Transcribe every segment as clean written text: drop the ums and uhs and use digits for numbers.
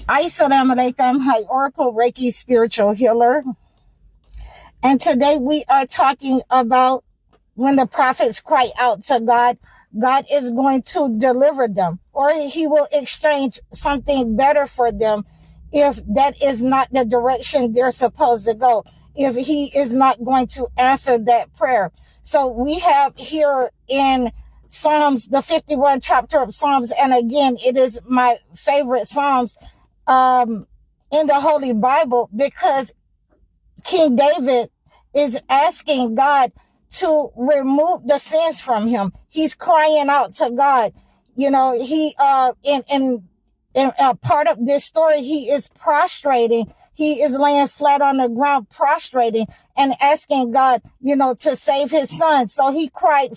Assalamu alaikum. Hi, Oracle Reiki Spiritual Healer. And today we are talking about when the prophets cry out to God, God is going to deliver them, or he will exchange something better for them if that is not the direction they're supposed to go, if he is not going to answer that prayer. So we have here in Psalms, the 51 chapter of Psalms, and again, it is my favorite Psalms in the Holy Bible, because King David is asking God to remove the sins from him. He's crying out to God. You know, he in a part of this story, he is prostrating. He is laying flat on the ground, prostrating and asking God, you know, to save his son. So he cried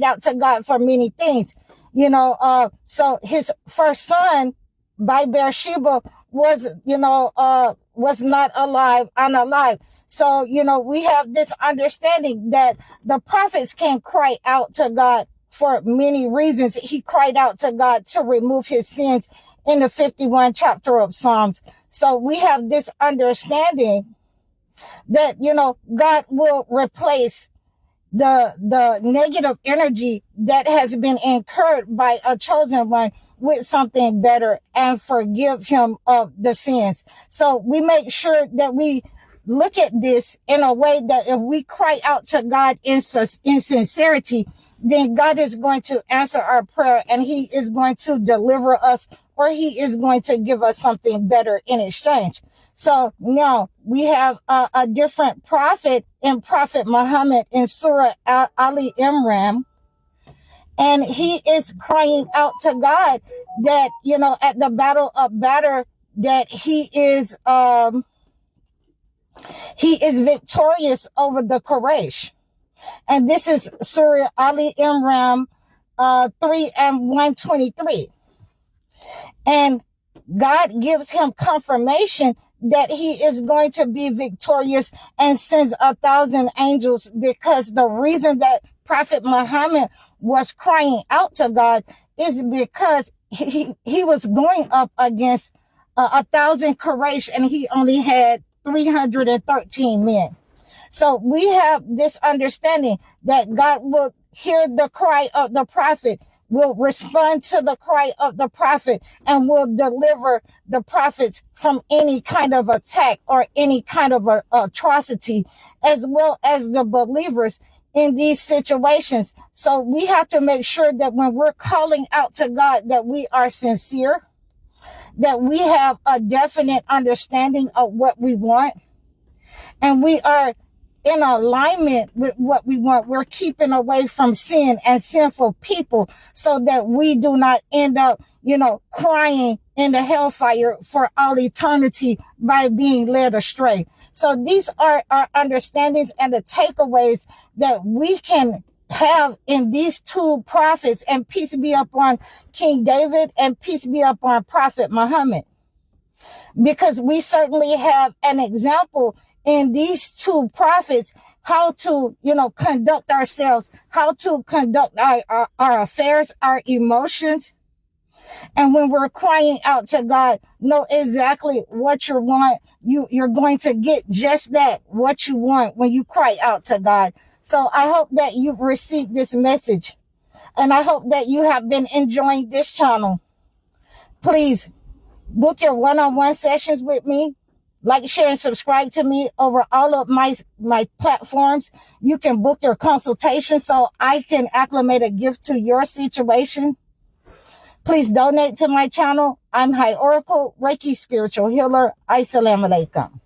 out to God for many things. You know, so his first son by Bathsheba was not unalive. So, you know, we have this understanding that the prophets can cry out to God for many reasons. He cried out to God to remove his sins in the 51 chapter of Psalms. So we have this understanding that, you know, God will replace the negative energy that has been incurred by a chosen one with something better and forgive him of the sins. So we make sure that we look at this in a way that if we cry out to God in sincerity, then God is going to answer our prayer and he is going to deliver us, or he is going to give us something better in exchange. So now we have a different prophet in Prophet Muhammad in Surah Ali Imran. And he is crying out to God that, you know, at the battle of Badr, that he is victorious over the Quraysh. And this is Surah Ali Imran 3 and 123. And God gives him confirmation that he is going to be victorious and sends 1,000 angels, because the reason that Prophet Muhammad was crying out to God is because he was going up against 1,000 Quraysh and he only had 313 men. So we have this understanding that God will hear the cry of the prophet, will respond to the cry of the prophet, and will deliver the prophets from any kind of attack or any kind of atrocity, as well as the believers in these situations. So we have to make sure that when we're calling out to God, that we are sincere, that we have a definite understanding of what we want, and we are in alignment with what we want. We're keeping away from sin and sinful people so that we do not end up, you know, crying in the hellfire for all eternity by being led astray. So these are our understandings and the takeaways that we can have in these two prophets, and peace be upon King David and peace be upon Prophet Muhammad. Because we certainly have an example in these two prophets, how to, you know, conduct ourselves, how to conduct our affairs, our emotions. And when we're crying out to God, know exactly what you want. You're going to get just that, what you want, when you cry out to God. So I hope that you've received this message, and I hope that you have been enjoying this channel. Please book your one-on-one sessions with me. Like, share, and subscribe to me over all of my platforms. You can book your consultation so I can acclimate a gift to your situation. Please donate to my channel. I'm High Oracle Reiki Spiritual Healer. Assalamu alaikum.